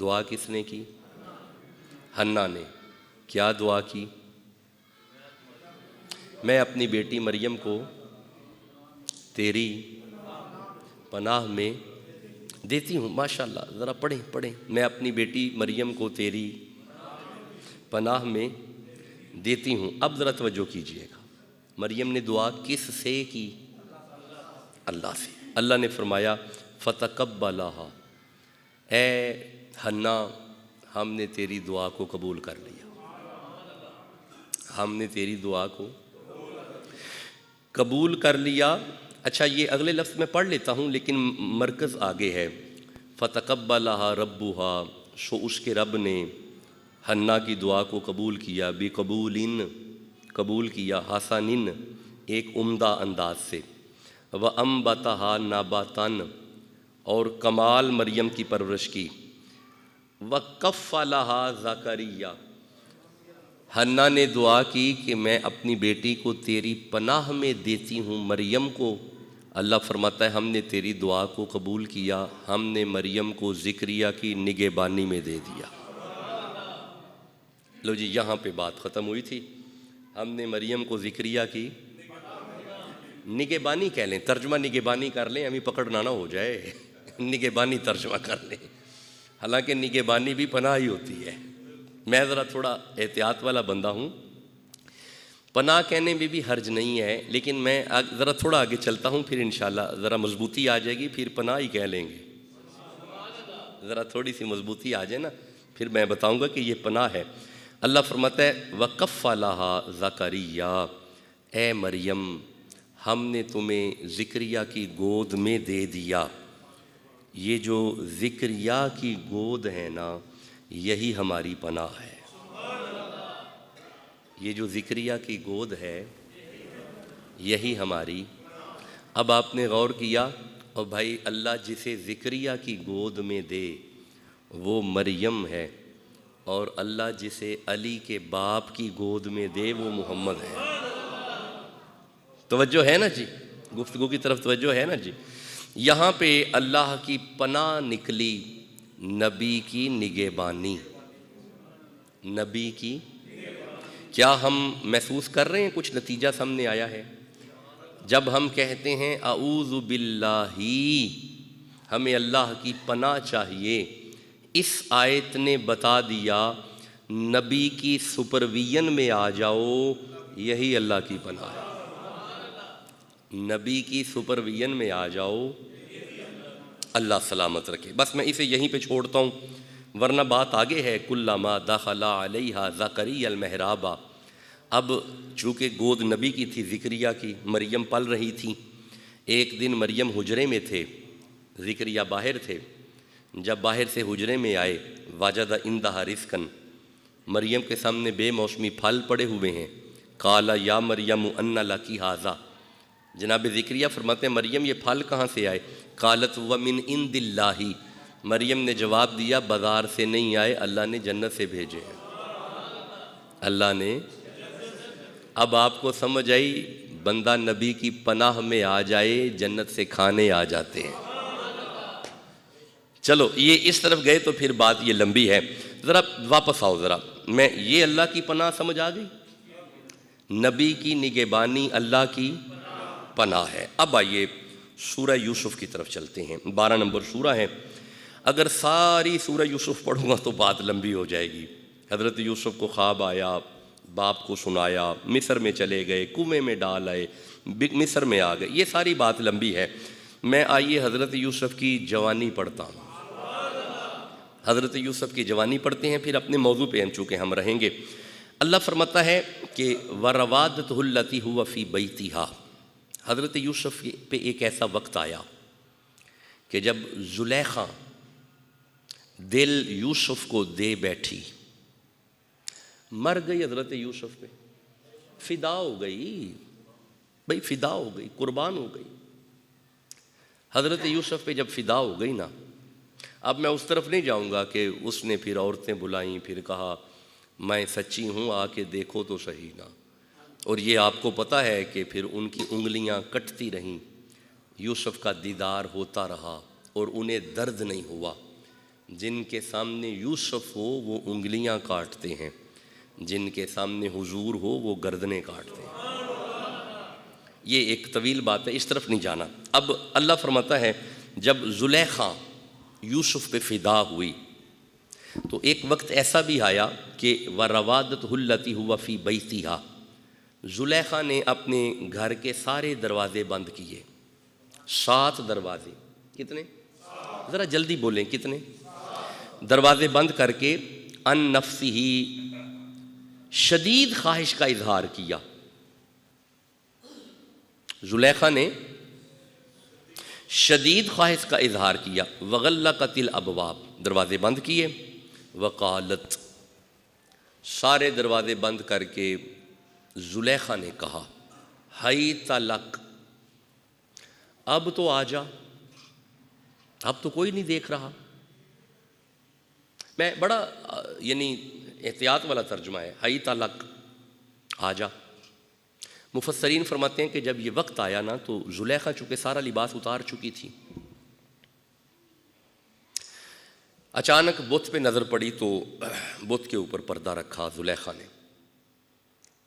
دعا کس نے کی؟ حنا نے۔ کیا دعا کی؟ میں اپنی بیٹی مریم کو تیری پناہ میں دیتی ہوں۔ ماشاءاللہ، ذرا پڑھیں۔ میں اپنی بیٹی مریم کو تیری پناہ میں دیتی ہوں۔ اب ذرا توجہ کیجئے گا، مریم نے دعا کس سے کی؟ اللہ سے۔ اللہ نے فرمایا فتقبلھا، اے حنا ہم نے تیری دعا کو قبول کر لیا، ہم نے تیری دعا کو قبول کر لیا۔ اچھا، یہ اگلے لفظ میں پڑھ لیتا ہوں لیکن مرکز آگے ہے۔ فتقبلھا ربھا، سو اس کے رب نے حنا کی دعا کو قبول کیا، بقبول، قبول کیا، حسن، ایک عمدہ انداز سے، وانبتھا نباتا، اور کمال مریم کی پرورش کی، وکفلھا زکریا، حنا نے دعا کی کہ میں اپنی بیٹی کو تیری پناہ میں دیتی ہوں، مریم کو۔ اللہ فرماتا ہے ہم نے تیری دعا کو قبول کیا، ہم نے مریم کو زکریا کی نگہبانی میں دے دیا۔ لو جی، یہاں پہ بات ختم ہوئی تھی۔ ہم نے مریم کو زکریا کی نگہبانی کہہ لیں، ترجمہ نگہبانی کر لیں، ہمیں پکڑنا نہ ہو جائے، نگہبانی ترجمہ کر لیں، حالانکہ نگہبانی بھی پناہ ہی ہوتی ہے۔ میں ذرا تھوڑا احتیاط والا بندہ ہوں، پناہ کہنے میں بھی حرج نہیں ہے، لیکن میں ذرا تھوڑا آگے چلتا ہوں، پھر انشاءاللہ ذرا مضبوطی آ جائے گی، پھر پناہ ہی کہہ لیں گے۔ ذرا تھوڑی سی مضبوطی آ جائے نا، پھر میں بتاؤں گا کہ یہ پناہ ہے۔ اللہ فرماتا ہے وَكَفَّلَهَا زَكَرِيَّا، اے مریم ہم نے تمہیں زکریا کی گود میں دے دیا۔ یہ جو زکریا کی گود ہے نا، یہی ہماری پناہ ہے۔ یہ جو زکریا کی گود ہے یہی ہماری۔ اب آپ نے غور کیا، اور بھائی اللہ جسے زکریا کی گود میں دے وہ مریم ہے، اور اللہ جسے علی کے باپ کی گود میں دے وہ محمد ہے۔ توجہ ہے نا جی، گفتگو کی طرف توجہ ہے نا جی۔ یہاں پہ اللہ کی پناہ نکلی، نبی کی نگہبانی، نبی کی۔ کیا ہم محسوس کر رہے ہیں کچھ نتیجہ سامنے آیا ہے؟ جب ہم کہتے ہیں اعوذ باللہ، ہمیں اللہ کی پناہ چاہیے، اس آیت نے بتا دیا نبی کی سپرویژن میں آ جاؤ، یہی اللہ کی پناہ ہے۔ نبی کی سپرویژن میں آ جاؤ، اللہ سلامت رکھے۔ بس میں اسے یہیں پہ چھوڑتا ہوں، ورنہ بات آگے ہے۔ کلما دخل علیہا زکریا المحراب، اب چونکہ گود نبی کی تھی، زکریا کی، مریم پل رہی تھی۔ ایک دن مریم حجرے میں تھے، زکریا باہر تھے۔ جب باہر سے حجرے میں آئے، وجد عندہا رزقا، مریم کے سامنے بے موسمی پھل پڑے ہوئے ہیں۔ قال یا مریم ان لکی ھذا، جناب زکریا فرماتے ہیں مریم یہ پھل کہاں سے آئے؟ قالت ومن عند اللہ، مریم نے جواب دیا بازار سے نہیں آئے، اللہ نے جنت سے بھیجے ہیں۔ اللہ نے، اب آپ کو سمجھ آئی، بندہ نبی کی پناہ میں آ جائے جنت سے کھانے آ جاتے ہیں۔ چلو یہ اس طرف گئے تو پھر بات یہ لمبی ہے، ذرا واپس آؤ ذرا۔ میں یہ اللہ کی پناہ سمجھ آ گئی، نبی کی نگہبانی اللہ کی پناہ ہے۔ اب آئیے سورہ یوسف کی طرف چلتے ہیں، 12 نمبر سورہ ہے۔ اگر ساری سورہ یوسف پڑھوں گا تو بات لمبی ہو جائے گی۔ حضرت یوسف کو خواب آیا، باپ کو سنایا، مصر میں چلے گئے، کنویں میں ڈال آئے، مصر میں آ گئے، یہ ساری بات لمبی ہے۔ میں آئیے حضرت یوسف کی جوانی پڑھتا ہوں، حضرت یوسف کی جوانی پڑھتے ہیں، پھر اپنے موضوع پہ چونکہ ہم رہیں گے۔ اللہ فرماتا ہے کہ وَرَوَادَتْهُ الَّتِي هُوَ فِي بَيْتِهَا، حضرت یوسف پہ ایک ایسا وقت آیا کہ جب زلیخا دل یوسف کو دے بیٹھی، مر گئی حضرت یوسف پہ، فدا ہو گئی، بھئی فدا ہو گئی، قربان ہو گئی۔ حضرت یوسف پہ جب فدا ہو گئی نا، اب میں اس طرف نہیں جاؤں گا کہ اس نے پھر عورتیں بلائیں، پھر کہا میں سچی ہوں آ کے دیکھو تو صحیح نا، اور یہ آپ کو پتہ ہے کہ پھر ان کی انگلیاں کٹتی رہیں، یوسف کا دیدار ہوتا رہا اور انہیں درد نہیں ہوا۔ جن کے سامنے یوسف ہو وہ انگلیاں کاٹتے ہیں، جن کے سامنے حضور ہو وہ گردنیں کاٹتے ہیں۔ یہ ایک طویل بات ہے، اس طرف نہیں جانا۔ اب اللہ فرماتا ہے جب زلیخا یوسف پہ فدا ہوئی تو ایک وقت ایسا بھی آیا کہ وَرَوَادَتْهُ الَّتِي هُوَ فِي بَيْتِهَا، زلیخا نے اپنے گھر کے سارے دروازے بند کیے، 7 دروازے، کتنے؟ ذرا جلدی بولیں، کتنے دروازے بند کر کے ان نفسہ، شدید خواہش کا اظہار کیا۔ زلیخا نے شدید خواہش کا اظہار کیا، وغلقت الابواب، دروازے بند کیے، وقالت، سارے دروازے بند کر کے زلیخا نے کہا حیت لک، اب تو آ جا، اب تو کوئی نہیں دیکھ رہا۔ میں بڑا یعنی احتیاط والا ترجمہ ہے، حیت لک، آ جا۔ مفسرین فرماتے ہیں کہ جب یہ وقت آیا نا تو زلیخا چونکہ سارا لباس اتار چکی تھی، اچانک بت پہ نظر پڑی تو بت کے اوپر پردہ رکھا زلیخا نے۔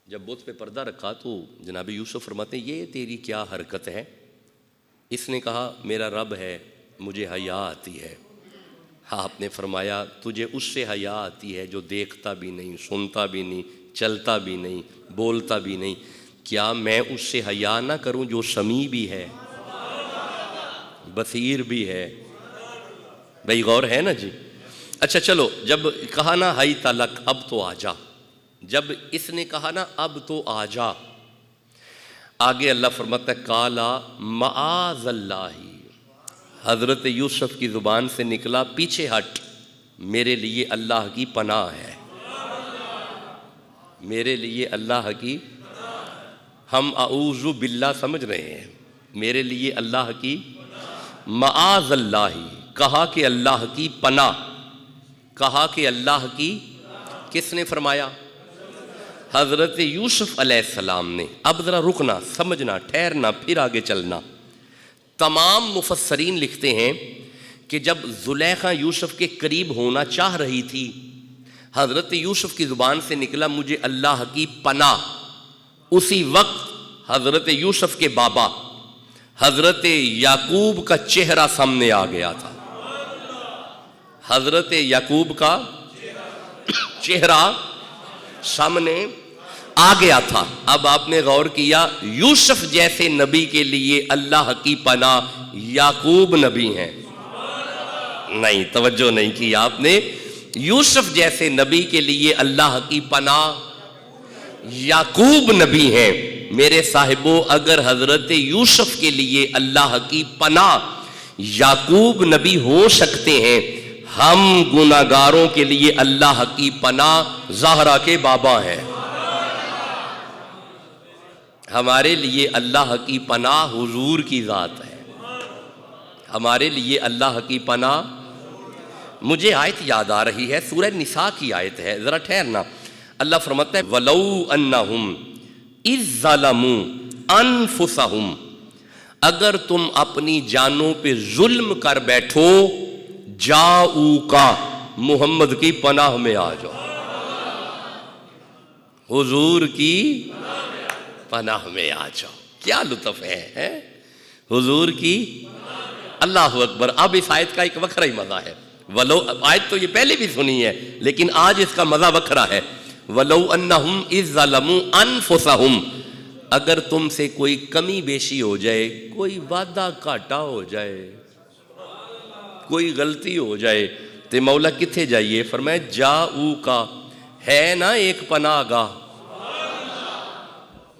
جب بت پہ پردہ رکھا تو جناب یوسف فرماتے ہیں یہ تیری کیا حرکت ہے؟ اس نے کہا میرا رب ہے، مجھے حیا آتی ہے۔ آپ نے فرمایا تجھے اس سے حیا آتی ہے جو دیکھتا بھی نہیں، سنتا بھی نہیں، چلتا بھی نہیں، بولتا بھی نہیں، کیا میں اس سے حیا نہ کروں جو سمیع بھی ہے، بصیر بھی ہے؟ بھئی غور ہے نا جی؟ اچھا چلو، جب کہا نا حیت لک، اب تو آ جا، جب اس نے کہا نا اب تو آ جا، آگے اللہ فرماتا ہے قالا معاذ اللہ، حضرت یوسف کی زبان سے نکلا پیچھے ہٹ، میرے لیے اللہ کی پناہ ہے، میرے لیے اللہ کی، ہم اعوذ باللہ سمجھ رہے ہیں، میرے لیے اللہ کی، معاذ اللہ، کہا کہ اللہ کی پناہ، کہا کہ اللہ کی، کس نے فرمایا؟ حضرت یوسف علیہ السلام نے۔ اب ذرا رکنا، سمجھنا، ٹھہرنا، پھر آگے چلنا۔ تمام مفسرین لکھتے ہیں کہ جب زلیخا یوسف کے قریب ہونا چاہ رہی تھی، حضرت یوسف کی زبان سے نکلا مجھے اللہ کی پناہ، اسی وقت حضرت یوسف کے بابا حضرت یعقوب کا چہرہ سامنے آ گیا تھا، حضرت یعقوب کا چہرہ سامنے آ گیا تھا۔ اب آپ نے غور کیا، یوسف جیسے نبی کے لیے اللہ کی پناہ یعقوب نبی ہیں؟ نہیں، توجہ نہیں کی آپ نے۔ یوسف جیسے نبی کے لیے اللہ کی پناہ یعقوب نبی ہیں۔ میرے صاحبو، اگر حضرت یوسف کے لیے اللہ کی پناہ یعقوب نبی ہو سکتے ہیں، ہم گناہگاروں کے لیے اللہ کی پناہ زہرا کے بابا ہیں۔ ہمارے لیے اللہ کی پناہ حضور کی ذات ہے، ہمارے لیے اللہ کی پناہ۔ مجھے آیت یاد آ رہی ہے، سورہ نساء کی آیت ہے، ذرا ٹھہرنا۔ اللہ فرماتا ہے وَلَوْ أَنَّهُمْ إِذْ ظَلَمُوا أَنفُسَهُمْ، اگر تم اپنی جانوں پہ ظلم کر بیٹھو، جاؤکا، محمد کی پناہ میں آ جاؤ، حضور کی پناہ میں آ جاؤ۔ کیا لطف ہے حضور کی، اللہ اکبر۔ اب اس آیت کا ایک وکھرا ہی مزہ ہے، ولو، آیت تو یہ پہلے بھی سنی ہے لیکن آج اس کا مزہ وکھرا ہے۔ وَلَوْ أَنَّهُمْ إِذْ ظَلَمُوا أَنفُسَهُمْ، اگر تم سے کوئی کمی بیشی ہو جائے، کوئی وعدہ کاٹا ہو جائے، کوئی غلطی ہو جائے، تو مولا کتھے جائیے؟ فرمائے جاؤکا، ہے نا ایک پناہ گاہ،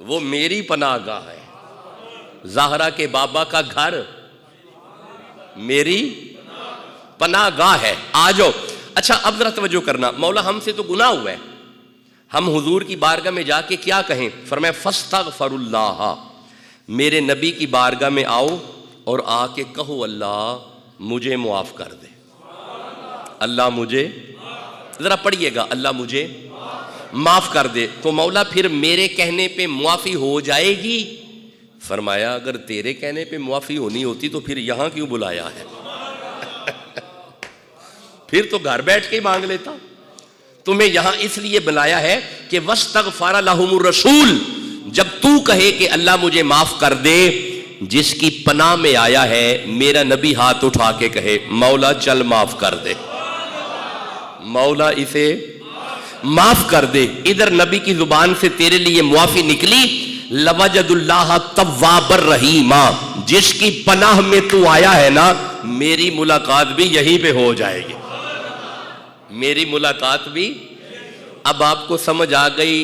وہ میری پناہ گاہ ہے، زہرا کے بابا کا گھر میری پناہ گاہ ہے، آ جاؤ۔ اچھا اب ذرا توجہ کرنا، مولا ہم سے تو گناہ ہوا ہے، ہم حضور کی بارگاہ میں جا کے کیا کہیں؟ فرمایا فاستغفر اللہ، میرے نبی کی بارگاہ میں آؤ اور آ کے کہو اللہ مجھے معاف کر دے، اللہ مجھے، ذرا پڑھیے گا، اللہ مجھے معاف کر دے، تو مولا پھر میرے کہنے پہ معافی ہو جائے گی؟ فرمایا اگر تیرے کہنے پہ معافی ہونی ہوتی تو پھر یہاں کیوں بلایا ہے؟ پھر تو گھر بیٹھ کے مانگ لیتا. تمہیں یہاں اس لیے بلایا ہے کہ وَاسْتَغْفَرَ لَهُمُ الرَّسُولُ، جب تو کہے کہ اللہ مجھے معاف کر دے، جس کی پناہ میں آیا ہے میرا نبی ہاتھ اٹھا کے کہے مولا چل معاف کر دے، مولا اسے معاف کر دے. ادھر نبی کی زبان سے تیرے لیے معافی نکلی، لَوَجَدُ اللَّهَ تَوَّابًا رَحِيمًا، جس کی پناہ میں تو آیا ہے نا میری ملاقات بھی یہیں پہ ہو جائے گی، میری ملاقات بھی. اب آپ کو سمجھ آ گئی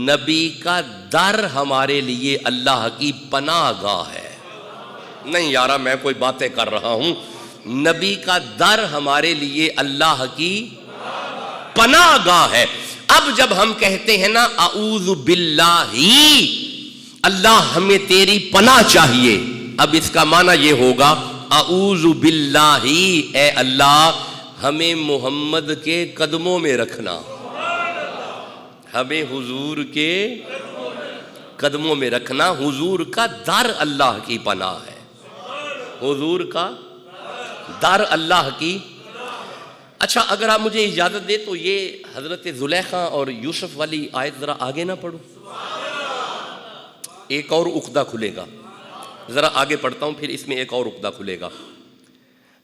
نبی کا در ہمارے لیے اللہ کی پناہ گاہ ہے. نہیں یارا میں کوئی باتیں کر رہا ہوں، نبی کا در ہمارے لیے اللہ کی پناہ گاہ ہے. اب جب ہم کہتے ہیں نا اعوذ باللہ، اللہ ہمیں تیری پناہ چاہیے، اب اس کا معنی یہ ہوگا اعوذ باللہ، اے اللہ ہمیں محمد کے قدموں میں رکھنا، ہمیں حضور کے قدموں میں رکھنا. حضور کا در اللہ کی پناہ ہے، حضور کا در اللہ کی. اچھا اگر آپ مجھے اجازت دے تو یہ حضرت زلیخا اور یوسف والی آیت ذرا آگے نہ پڑھوں، ایک اور عقدہ کھلے گا. ذرا آگے پڑھتا ہوں پھر اس میں ایک اور عقدہ کھلے گا.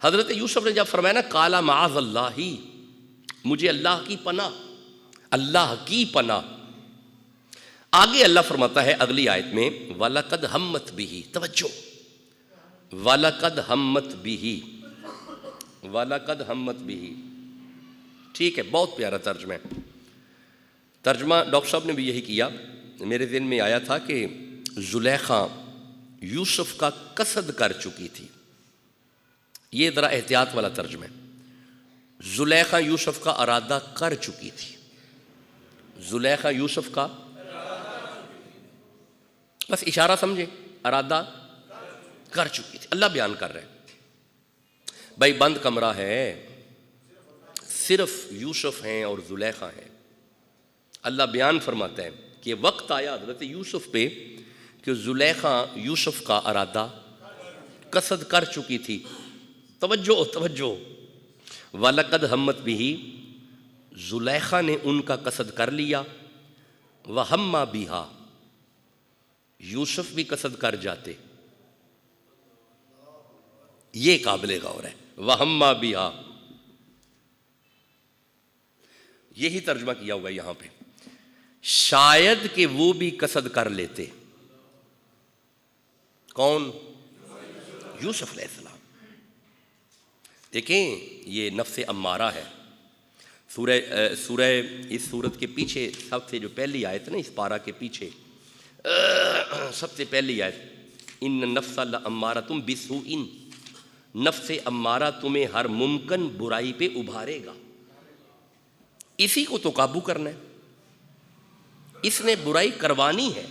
حضرت یوسف نے جب فرمایا نا قال معاذ اللہ، مجھے اللہ کی پناہ، اللہ کی پناہ. آگے اللہ فرماتا ہے اگلی آیت میں وَلَقَدْ ہَمَّتْ بِهِ، توجہ، وَلَقَدْ ہَمَّتْ بِهِ، وَلَقَدْ ہَمَّتْ بِهِ. ٹھیک ہے، بہت پیارا ترجمہ ہے. ترجمہ ڈاکٹر صاحب نے بھی یہی کیا. میرے ذہن میں آیا تھا کہ زلیخا یوسف کا قصد کر چکی تھی. یہ ذرا احتیاط والا ترجمہ ہے. زلیخا یوسف کا ارادہ کر چکی تھی، زلیخا یوسف کا، بس اشارہ سمجھے، ارادہ کر چکی تھی. اللہ بیان کر رہے ہیں بھائی بند کمرہ ہے، صرف یوسف ہیں اور زلیخا ہیں. اللہ بیان فرماتا ہے کہ وقت آیا حضرت یوسف پہ کہ زلیخا یوسف کا ارادہ قصد کر چکی تھی. توجہ توجہ، وَلَقَدْ ہَمَّتْ بِهِ، زلیخا نے ان کا قصد کر لیا. وَهَمَّ بِهَا، یوسف بھی قصد کر جاتے. یہ قابل غور ہے. وَهَمَّ بِهَا، یہی ترجمہ کیا ہوگا یہاں پہ. شاید کہ وہ بھی قصد کر لیتے. کون؟ یوسف علیہ السلام. دیکھیں یہ نفس امارہ ہے. سورہ اس سورت کے پیچھے سب سے جو پہلی آیت نا، اس پارہ کے پیچھے سب سے پہلی آیت، ان نفس لامارۃ بالسوء، نفس امارہ تمہیں ہر ممکن برائی پہ ابھارے گا. اسی کو تو قابو کرنا ہے. اس نے برائی کروانی ہے،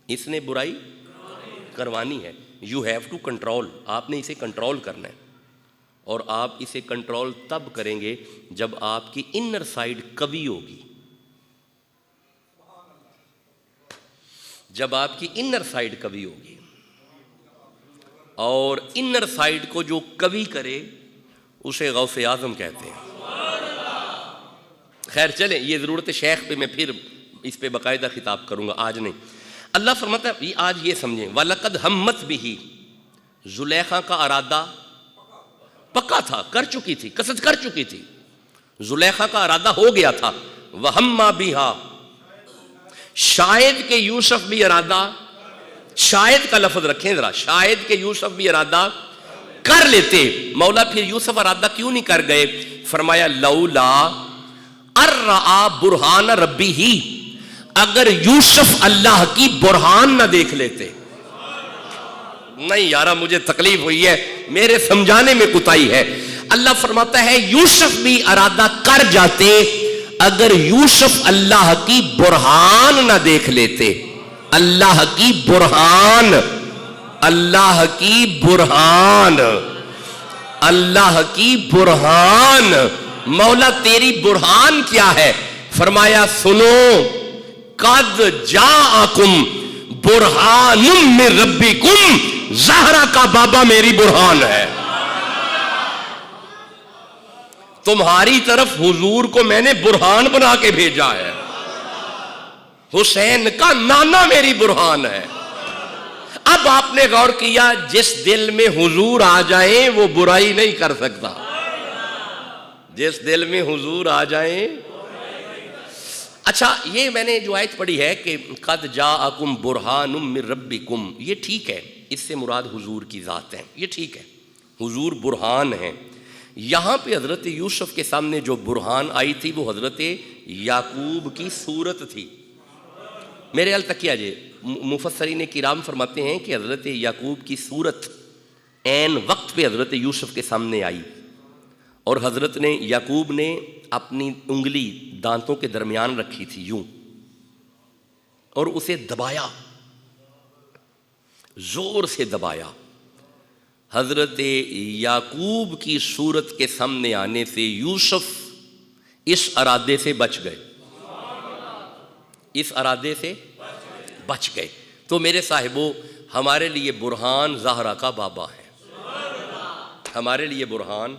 اس نے برائی کروانی ہے. یو ہیو ٹو کنٹرول، آپ نے اسے کنٹرول کرنا ہے. اور آپ اسے کنٹرول تب کریں گے جب آپ کی انر سائیڈ قوی ہوگی. جب آپ کی انر سائیڈ قوی ہوگی، اور انر سائیڈ کو جو قوی کرے اسے غوث اعظم کہتے ہیں. خیر چلیں، یہ ضرورت شیخ پہ میں پھر اس پہ باقاعدہ خطاب کروں گا، آج نہیں. اللہ فرماتا ہے آج یہ سمجھیں وَلَقَدْ ہَمَّتْ بِهِ، زلیخا کا ارادہ پکا تھا، کر چکی تھی، قصد کر چکی تھی. زلیخا کا ارادہ ہو گیا تھا. وَهَمَّ بِهَا، شاید کہ یوسف بھی ارادہ، شاید کا لفظ رکھیں ذرا، شاید کہ یوسف بھی ارادہ کر لیتے. مولا پھر یوسف ارادہ کیوں نہیں کر گئے؟ فرمایا لولا ارآ برہان ربی ہی، اگر یوسف اللہ کی برہان نہ دیکھ لیتے. نہیں یارا مجھے تکلیف ہوئی ہے، میرے سمجھانے میں کوتاہی ہے. اللہ فرماتا ہے یوسف بھی ارادہ کر جاتے اگر یوسف اللہ کی برہان نہ دیکھ لیتے. اللہ کی برہان، اللہ کی برہان، اللہ کی برہان. مولا تیری برہان کیا ہے؟ فرمایا سنو، قد جاءکم برہان من ربکم، زہرا کا بابا میری برہان ہے. تمہاری طرف حضور کو میں نے برہان بنا کے بھیجا ہے. حسین کا نانا میری برہان ہے. اب آپ نے غور کیا جس دل میں حضور آ جائیں وہ برائی نہیں کر سکتا. جس دل میں حضور آ جائیں. اچھا یہ میں نے جو آیت پڑھی ہے کہ قد جاءکم برہان من ربکم، یہ ٹھیک ہے، اس سے مراد حضور کی ذات ہے، یہ ٹھیک ہے، حضور برہان ہیں. یہاں پہ حضرت یوسف کے سامنے جو برہان آئی تھی وہ حضرت یعقوب کی صورت تھی. میرے ال تکیہ جے مفسرین کرام فرماتے ہیں کہ حضرت یعقوب کی صورت عین وقت پہ حضرت یوسف کے سامنے آئی، اور حضرت نے یعقوب نے اپنی انگلی دانتوں کے درمیان رکھی تھی یوں، اور اسے دبایا، زور سے دبایا. حضرت یعقوب کی صورت کے سامنے آنے سے یوسف اس ارادے سے بچ گئے، اس ارادے سے بچ گئے. تو میرے صاحبوں، ہمارے لیے برہان زہرا کا بابا ہے، ہمارے لیے برہان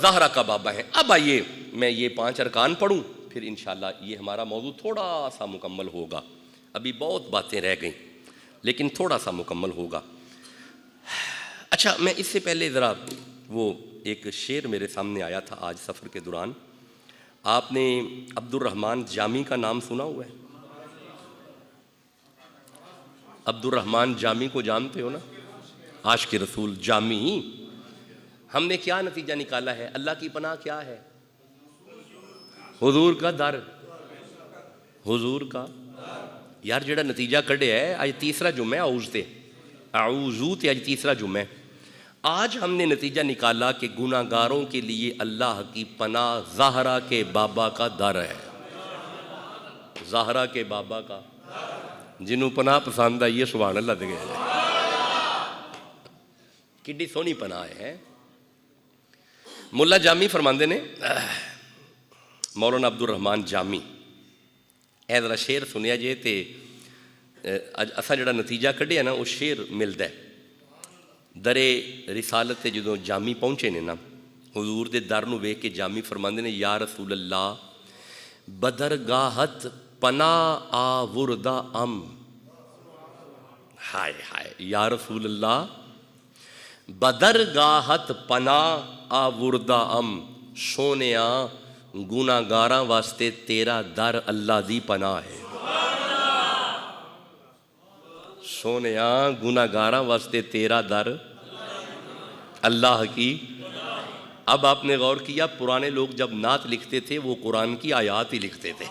زہرا کا بابا ہے. اب آئیے میں یہ 5 ارکان پڑھوں، پھر انشاءاللہ یہ ہمارا موضوع تھوڑا سا مکمل ہوگا. ابھی بہت باتیں رہ گئیں لیکن تھوڑا سا مکمل ہوگا. اچھا میں اس سے پہلے ذرا وہ ایک شعر میرے سامنے آیا تھا آج سفر کے دوران. آپ نے عبد الرحمن جامی کا نام سنا ہوا ہے؟ عبد الرحمن جامی کو جانتے ہو نا؟ عاشق رسول جامی. ہم نے کیا نتیجہ نکالا ہے؟ اللہ کی پناہ کیا ہے؟ حضور کا در، حضور کا. یار جڑا نتیجہ کڈیا ہے، آج تیسرا جمعہ اعوذ تے آج تیسرا جمعہ. آج ہم نے نتیجہ نکالا کہ گناہ گاروں کے لیے اللہ کی پناہ زہرا کے بابا کا در ہے. زہرا کے بابا کا، جنہوں پناہ پسند آئی ہے سبحان اللہ دے گئے. کڈی سونی پناہ ہے. ملا جامی فرماندے نے، مولانا عبد الرحمن جامی، اے ذرا شعر سنیا جے تے اسا جڑا نتیجہ کڈیا نا وہ شعر ملدا ہے. درے رسالت تے جدوں جامی پہنچے نے نا، حضور دے در نو ویکھ کے جامی فرماندے نے یا رسول اللہ بدرگاہت پناہ آوردہ ام. ہائے ہائے یا رسول اللہ بدرگاہت پناہ آوردہ ام. سونیا گناہ گاراں واسطے تیرا در اللہ دی پناہ ہے. سونیا گناہ گاراں واسطے تیرا در اللہ کی. اب آپ نے غور کیا پرانے لوگ جب نعت لکھتے تھے وہ قرآن کی آیات ہی لکھتے تھے.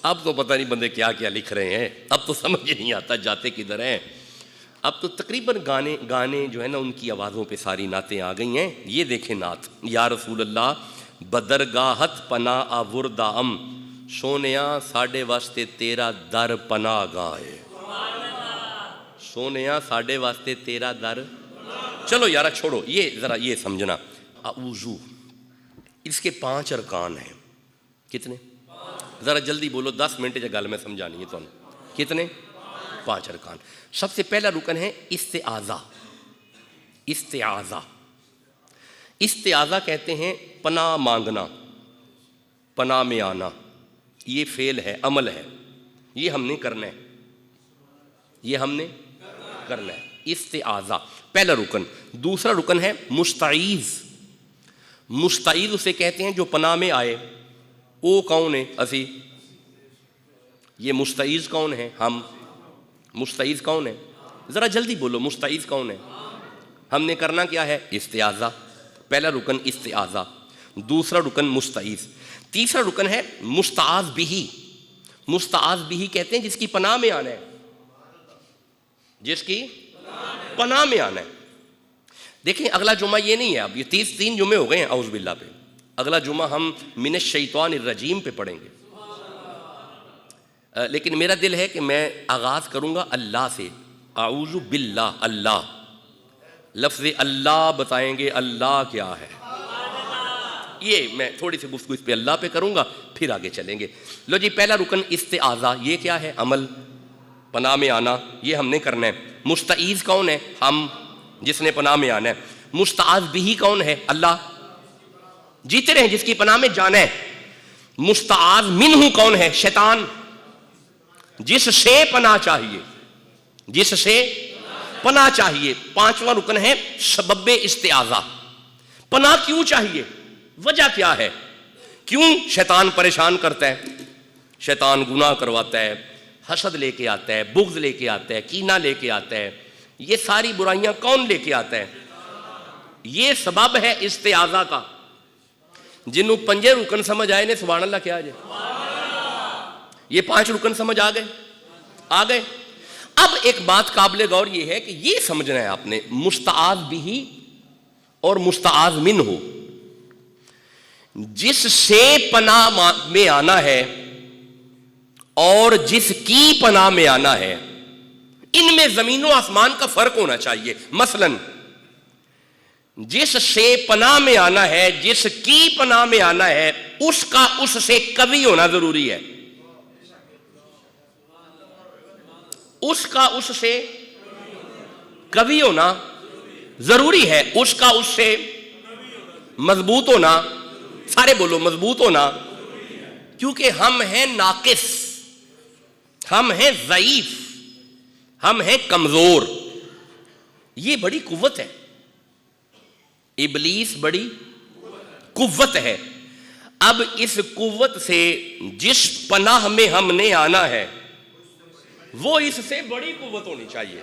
اب تو پتہ نہیں بندے کیا کیا لکھ رہے ہیں، اب تو سمجھ نہیں آتا جاتے کدھر ہیں. اب تو تقریباً گانے جو ہے نا ان کی آوازوں پہ ساری نعتیں آ گئی ہیں. یہ دیکھیں نعت، یا رسول اللہ بدرگاہت پناہ آوردہ ام. سونیا ساڈے واسطے تیرا در پناہ گاہ ہے. سونیا ساڈے واسطے تیرا در. چلو یارا چھوڑو یہ ذرا یہ سمجھنا. اعوذ اس کے 5 ارکان ہیں. کتنے؟ ذرا جلدی بولو، 10 منٹ گل میں سمجھانی ہے تمہیں. کتنے؟ 5 ارکان. سب سے پہلا رکن ہے استعاذہ. استعاذہ، استعاذہ کہتے ہیں پناہ مانگنا، پناہ میں آنا. یہ فعل ہے، عمل ہے، یہ ہم نے کرنا ہے، یہ ہم نے کرنا ہے. استعاذہ پہلا رکن. دوسرا رکن ہے مستعیذ. مستعیذ اسے کہتے ہیں جو پناہ میں آئے. او کون ہے؟ اسی. یہ مستعیذ کون ہے؟ ہم. مستعیذ کون ہے؟ ذرا جلدی بولو، مستعیذ کون ہے؟ ہم نے کرنا کیا ہے؟ استعاذہ. پہلا رکن استعاذہ، دوسرا رکن مستعیذ. تیسرا رکن ہے مستعاذ بہ. مستعاذ بہ کہتے ہیں جس کی پناہ میں آنا ہے، جس کی پناہ میں آنا ہے. دیکھیں اگلا جمعہ یہ نہیں ہے، اب یہ 3 جمعے ہو گئے ہیں اعوذ باللہ پہ. اگلا جمعہ ہم من الشیطان الرجیم پہ پڑھیں گے. لیکن میرا دل ہے کہ میں آغاز کروں گا اللہ سے. اعوذ باللہ، اللہ. لفظ اللہ بتائیں گے اللہ کیا ہے. یہ میں تھوڑی سی گفتگو اس پہ اللہ پہ کروں گا، پھر آگے چلیں گے. لو جی پہلا رکن استعاذہ، یہ کیا ہے؟ عمل، پناہ میں آنا، یہ ہم نے کرنا ہے. مستعیذ کون ہے؟ ہم، جس نے پناہ میں آنا ہے. مستعاذ بہ کون ہے؟ اللہ. جیتے رہیں جس کی پناہ میں جانا ہے. مستعاذ منہ کون ہے؟ شیطان. جس سے پناہ چاہیے، جس سے پناہ چاہیے. پانچواں رکن ہے سبب استعاذہ. پناہ کیوں چاہیے؟ وجہ کیا ہے؟ کیوں شیطان پریشان کرتا ہے؟ شیطان گناہ کرواتا ہے، حسد لے کے آتا ہے، بغض لے کے آتا ہے، کینہ لے کے آتا ہے. یہ ساری برائیاں کون لے کے آتا ہے؟ یہ سبب ہے استعاذہ کا. جنہوں پنجے رکن سمجھ آئے نے سبحان اللہ کیا جائے. یہ 5 رکن سمجھ آ گئے. اب ایک بات قابل غور یہ ہے کہ یہ سمجھنا ہے آپ نے مستعاذ بھی اور مستعاذ منہ ہو. جس سے پناہ میں آنا ہے اور جس کی پناہ میں آنا ہے، ان میں زمین و آسمان کا فرق ہونا چاہیے. مثلا جس سے پناہ میں آنا ہے، جس کی پناہ میں آنا ہے، اس کا اس سے قوی ہونا ضروری ہے. اس کا اس سے قوی ہونا ضروری ہے. اس کا اس سے مضبوط ہونا، سارے بولو مضبوط ہونا. کیونکہ ہم ہیں ناقص، ہم ہیں ضعیف، ہم ہیں کمزور. یہ بڑی قوت ہے. ابلیس بڑی قوت ہے. اب اس قوت سے جس پناہ میں ہم نے آنا ہے وہ اس سے بڑی قوت ہونی چاہیے.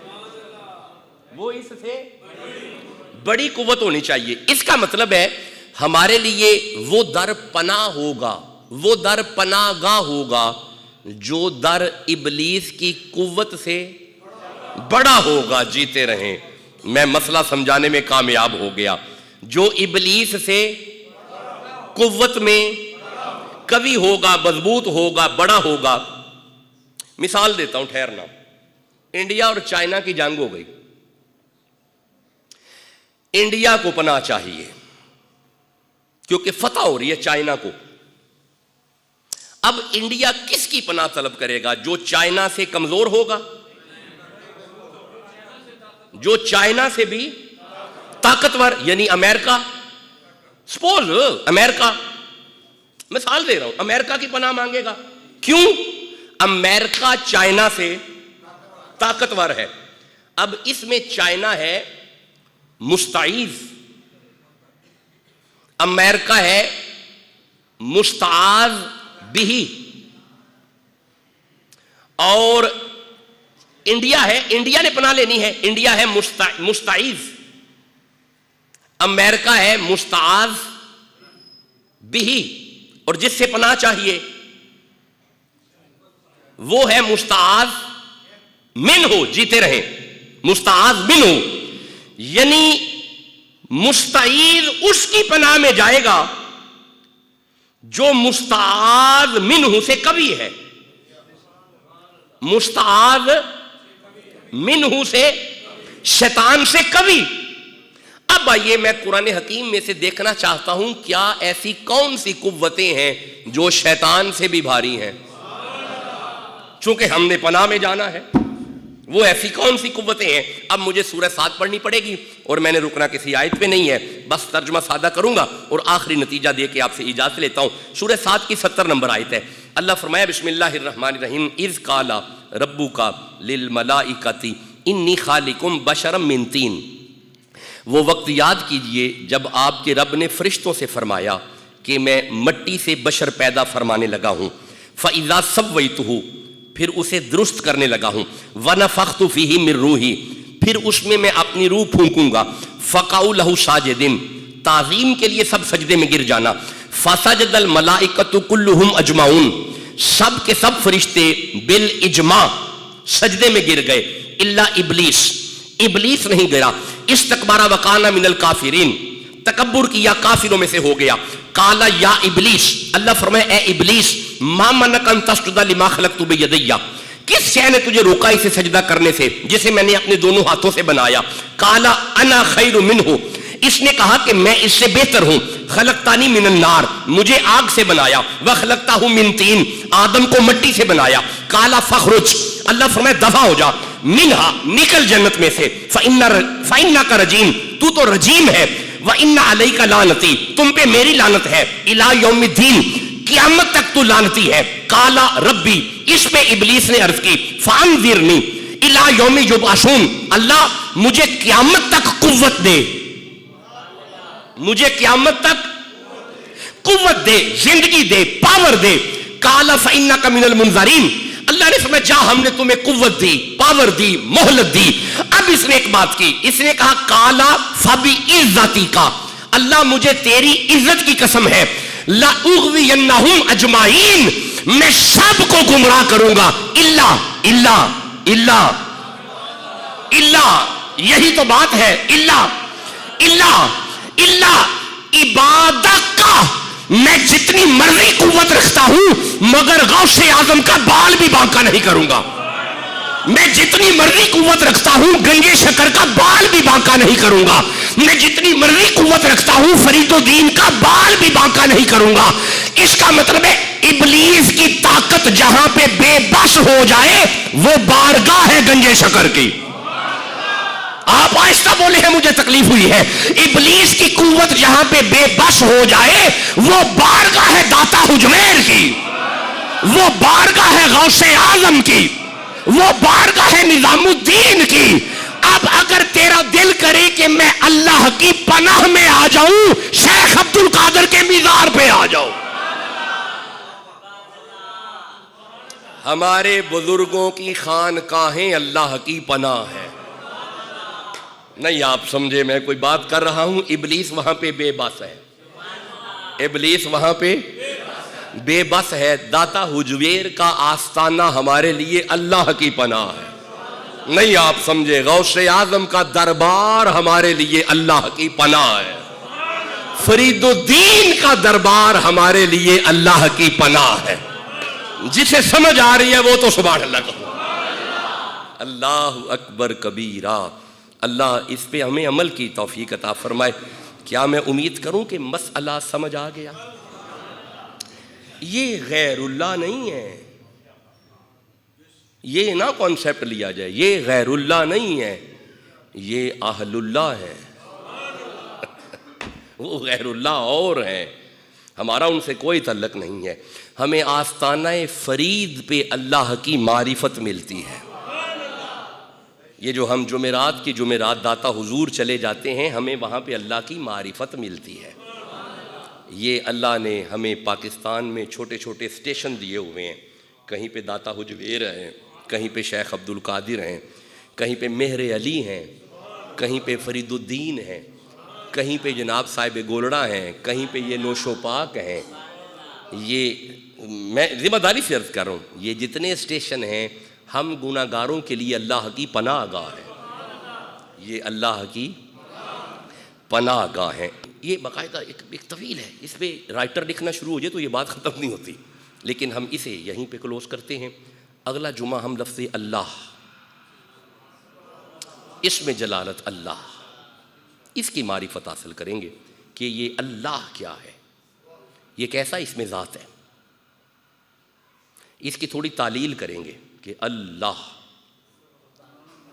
وہ اس سے بڑی قوت ہونی چاہیے. اس کا مطلب ہے ہمارے لیے وہ در پناہ ہوگا، وہ در پناہ گاہ ہوگا جو در ابلیس کی قوت سے بڑا ہوگا. جیتے رہیں. میں مسئلہ سمجھانے میں کامیاب ہو گیا. جو ابلیس سے قوت میں قوی ہوگا، مضبوط ہوگا، بڑا ہوگا. مثال دیتا ہوں، ٹھہرنا. انڈیا اور چائنا کی جنگ ہو گئی. انڈیا کو پناہ چاہیے کیونکہ فتح ہو رہی ہے چائنا کو. اب انڈیا کس کی پناہ طلب کرے گا؟ جو چائنا سے کمزور ہوگا، جو چائنا سے بھی طاقتور، یعنی امریکہ. سپوز امریکہ، مثال دے رہا ہوں، امریکہ کی پناہ مانگے گا. کیوں؟ امریکہ چائنا سے طاقتور ہے. اب اس میں چائنا ہے مستعیذ، امریکہ ہے مستعاذ بھی، اور انڈیا ہے، انڈیا نے پناہ لینی ہے، انڈیا ہے مستعیذ، امریکہ ہے مستعاذ بھی. اور جس سے پناہ چاہیے وہ ہے مستعاذ منہ. جیتے رہیں. مستعاذ منہ یعنی مستعیذ اس کی پناہ میں جائے گا جو مستعاذ منہ سے قوی ہے. مستعاذ منہ سے، شیطان سے قوی. اب آئیے میں قرآن حکیم میں سے دیکھنا چاہتا ہوں کیا ایسی کون سی قوتیں ہیں جو شیطان سے بھی بھاری ہیں. چونکہ ہم نے پناہ میں جانا ہے، وہ ایسی کون سی قوتیں ہیں. اب مجھے سورہ 7 پڑھنی پڑے گی اور میں نے رکنا کسی آیت پہ نہیں ہے، بس ترجمہ سادہ کروں گا اور آخری نتیجہ دے کے آپ سے اجازت لیتا ہوں. سورہ 7 کی 70 نمبر آیت ہے. اللہ فرمایا بسم اللہ الرحمن الرحیم اذ قال ربک للملائکۃ انی خالق بشرا من طین. وہ وقت یاد کیجئے جب آپ کے رب نے فرشتوں سے فرمایا کہ میں مٹی سے بشر پیدا فرمانے لگا ہوں. فَإِذَا سَوَّيْتُهُ پھر اسے درست کرنے لگا ہوں. وَنَفَخْتُ فِيهِ مِن رُوحِي پھر اس میں اپنی روح پھونکوں گا. فَقَعُوا لَهُ سَاجِدِينَ تعظیم کے لیے سب سجدے میں گر جانا. فَسَجَدَ الْمَلَائِكَةُ كُلُّهُمْ أَجْمَعُونَ سب کے سب فرشتے بالإجماع سجدے میں گر گئے. الا ابلیس ابلیس نہیں گیا. استکبر وکان من الکافرین تکبر کیا کافروں میں سے ہو گیا. قال یا ابلیس اللہ فرمائے اے ابلیس ما منک ان تسجد لما خلقت بیدی کس شے نے تجھے روکا اسے سجدہ کرنے سے جسے میں نے اپنے دونوں ہاتھوں سے بنایا. قال انا خیر منہ اس نے کہا کہ میں اس سے بہتر ہوں. خلقتانی من النار مجھے آگ سے بنایا. وخلقتہ من طین آدم کو مٹی سے بنایا. قال فخرج اللہ فرمائے دفع ہو جا. منہا نکل جنت میں سے. فإنک رجیم تو رجیم ہے. وَإِنَّ عَلَيْكَ لَعنَتِي، تم پہ میری لعنت ہے، إِلَى يَوْمِ الدِّينِ، قیامت تک تو لعنتی ہے. قَالَ رَبِّي، اس پہ ابلیس نے عرض کی فَأَنذِرْنِي إِلَى يَوْمِ يُبْعَثُونَ، اللہ مجھے قیامت تک قوت دے، مجھے قیامت تک قوت دے، زندگی دے، پاور دے. قَالَ فَإِنَّكَ مِنَ الْمُنذَرِينَ، اللہ نے فرمایا جا ہم نے تمہیں قوت دی، پاور دی، مہلت دی. اب اس نے ایک بات کی، اس نے کہا قَالَ فَبِعِزَّتِكَ، اللہ مجھے تیری عزت کی قسم ہے، لَأُغْوِيَنَّهُمْ أَجْمَعِينَ، میں سب کو گمراہ کروں گا، الا یہی تو بات ہے، الا عبادت کا، میں جتنی مرضی قوت رکھتا ہوں مگر غوث اعظم کا بال بھی بانکا نہیں کروں گا. میں جتنی مرضی قوت رکھتا ہوں گنگے شکر کا بال بھی بانکا نہیں کروں گا. میں جتنی مرضی قوت رکھتا ہوں فرید الدین کا بال بھی بانکا نہیں کروں گا. اس کا مطلب ہے ابلیس کی طاقت جہاں پہ بے بس ہو جائے وہ بارگاہ ہے گنگے شکر کی. آپ آہستہ بولے ہیں مجھے تکلیف ہوئی ہے. ابلیس کی قوت جہاں پہ بے بس ہو جائے وہ بارگاہ ہے داتا حجویر کی، وہ بارگاہ ہے غوث اعظم کی، وہ بارگاہ ہے نظام الدین کی. اب اگر تیرا دل کرے کہ میں اللہ کی پناہ میں آ جاؤں، شیخ عبد القادر کے مزار پہ آ جاؤ. ہمارے بزرگوں کی خانقاہیں اللہ کی پناہ ہے. نہیں آپ سمجھے میں کوئی بات کر رہا ہوں. ابلیس وہاں پہ بے بس ہے، ابلیس وہاں پہ بے بس ہے. داتا حجویر کا آستانہ ہمارے لیے اللہ کی پناہ ہے. نہیں آپ سمجھے، غوث اعظم کا دربار ہمارے لیے اللہ کی پناہ ہے. فرید الدین کا دربار ہمارے لیے اللہ کی پناہ ہے. جسے سمجھ آ رہی ہے وہ تو سبحان اللہ کہو. اللہ اکبر کبیرہ. اللہ اس پہ ہمیں عمل کی توفیق عطا فرمائے. کیا میں امید کروں کہ مسئلہ سمجھ آ گیا؟ یہ غیر اللہ نہیں ہے، یہ نہ کانسیپٹ لیا جائے. یہ غیر اللہ نہیں ہے، یہ اہل اللہ ہے. وہ غیر اللہ اور ہیں، ہمارا ان سے کوئی تعلق نہیں ہے. ہمیں آستانہ فرید پہ اللہ کی معرفت ملتی ہے. یہ جو ہم جمعرات کی جمعرات داتا حضور چلے جاتے ہیں، ہمیں وہاں پہ اللہ کی معرفت ملتی ہے. یہ اللہ نے ہمیں پاکستان میں چھوٹے چھوٹے اسٹیشن دیے ہوئے ہیں. کہیں پہ داتا حجویر ہیں، کہیں پہ شیخ عبد القادر ہیں، کہیں پہ مہر علی ہیں، کہیں پہ فرید الدین ہیں، کہیں پہ جناب صاحب گولڑا ہیں، کہیں پہ یہ نوشو پاک ہیں. یہ میں ذمہ داری سے عرض کر رہا ہوں، یہ جتنے اسٹیشن ہیں ہم گناہ گاروں کے لیے اللہ کی پناہ گاہ ہے. یہ اللہ کی پناہ گاہ ہے. یہ باقاعدہ ایک طویل ہے، اس پہ رائٹر لکھنا شروع ہو جائے تو یہ بات ختم نہیں ہوتی. لیکن ہم اسے یہیں پہ کلوز کرتے ہیں. اگلا جمعہ ہم لفظ اللہ، اسم جلالت اللہ، اس کی معرفت حاصل کریں گے کہ یہ اللہ کیا ہے، یہ کیسا اسم ذات ہے. اس کی تھوڑی تعلیل کریں گے کہ اللہ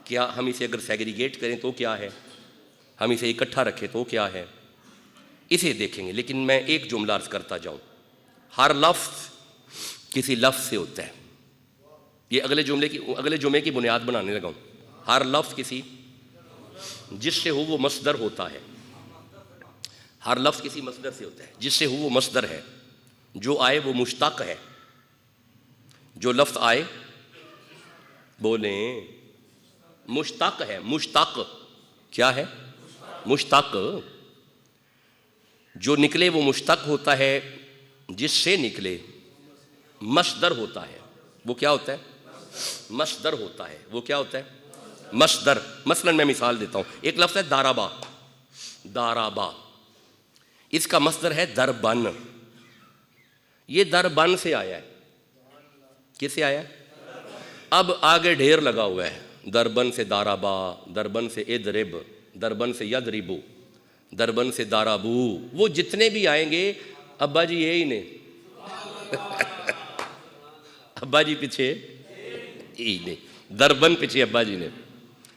کیا، ہم اسے اگر سیگریگیٹ کریں تو کیا ہے، ہم اسے اکٹھا رکھیں تو کیا ہے، اسے دیکھیں گے. لیکن میں ایک جملہ عرض کرتا جاؤں، ہر لفظ کسی لفظ سے ہوتا ہے. یہ اگلے جمعے کی بنیاد بنانے لگا ہوں. ہر لفظ کسی جس سے ہو وہ مصدر ہوتا ہے. ہر لفظ کسی مصدر سے ہوتا ہے، جس سے ہو وہ مصدر ہے. جو آئے وہ مشتق ہے. جو لفظ آئے بولیں مشتق ہے. مشتق کیا ہے؟ مشتق. جو نکلے وہ مشتق ہوتا ہے، جس سے نکلے مصدر ہوتا ہے. وہ کیا ہوتا ہے؟ مصدر ہوتا ہے. وہ کیا ہوتا ہے؟ مصدر. مثلا میں مثال دیتا ہوں. ایک لفظ ہے دارابا. دارابا اس کا مصدر ہے دربن. یہ دربن سے آیا ہے. کس سے آیا ہے؟ اب آگے ڈھیر لگا ہوا ہے. دربن سے دارابا، دربن سے ادرب، دربن سے یدربو، دربن سے دارابو. وہ جتنے بھی آئیں گے ابا جی یہی نے ابا جی پیچھے یہی نے، دربن پیچھے ابا جی نے.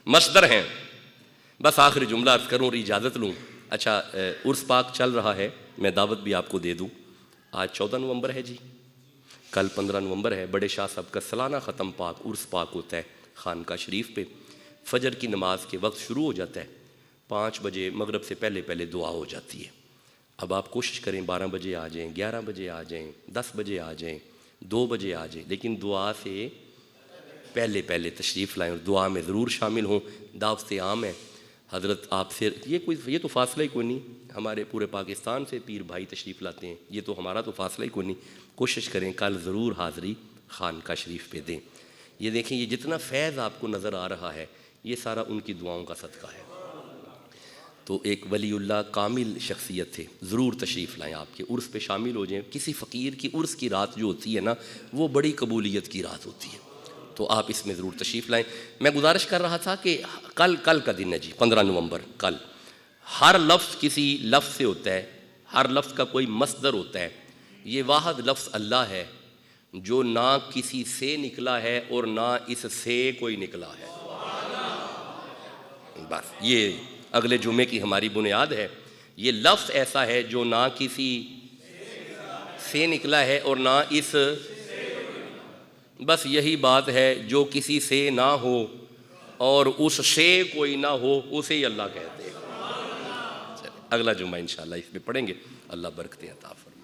مصدر ہیں. بس آخری جملہ عرض کروں اور اجازت لوں. اچھا عرس پاک چل رہا ہے، میں دعوت بھی آپ کو دے دوں. آج 14 نومبر ہے جی، کل 15 نومبر ہے. بڑے شاہ صاحب کا سالانہ ختم پاک عرس پاک ہوتا ہے خانقاہ شریف پہ. فجر کی نماز کے وقت شروع ہو جاتا ہے، 5 بجے مغرب سے پہلے پہلے دعا ہو جاتی ہے. اب آپ کوشش کریں 12 بجے آ جائیں، 11 بجے آ جائیں، 10 بجے آ جائیں، 2 بجے آ جائیں، لیکن دعا سے پہلے پہلے تشریف لائیں اور دعا میں ضرور شامل ہوں. دعوت عام ہے. حضرت آپ سے یہ تو فاصلہ ہی کوئی نہیں، ہمارے پورے پاکستان سے پیر بھائی تشریف لاتے ہیں، یہ تو ہمارا تو فاصلہ ہی کوئی نہیں. کوشش کریں کل ضرور حاضری خانقاہ شریف پہ دیں. یہ دیکھیں یہ جتنا فیض آپ کو نظر آ رہا ہے یہ سارا ان کی دعاؤں کا صدقہ ہے. تو ایک ولی اللہ کامل شخصیت تھے. ضرور تشریف لائیں، آپ کے عرس پہ شامل ہو جائیں. کسی فقیر کی عرس کی رات جو ہوتی ہے نا وہ بڑی قبولیت کی رات ہوتی ہے، تو آپ اس میں ضرور تشریف لائیں. میں گزارش کر رہا تھا کہ کل کا دن ہے جی 15 نومبر. کل ہر لفظ کسی لفظ سے ہوتا ہے، ہر لفظ کا کوئی مصدر ہوتا ہے. یہ واحد لفظ اللہ ہے جو نہ کسی سے نکلا ہے اور نہ اس سے کوئی نکلا ہے. بس یہ اگلے جمعے کی ہماری بنیاد ہے. یہ لفظ ایسا ہے جو نہ کسی سے نکلا ہے اور نہ اس، بس یہی بات ہے. جو کسی سے نہ ہو اور اس سے کوئی نہ ہو اسے ہی اللہ کہتے ہیں. اگلا جمعہ انشاءاللہ اس میں پڑھیں گے. اللہ برکتیں عطا فرمائے.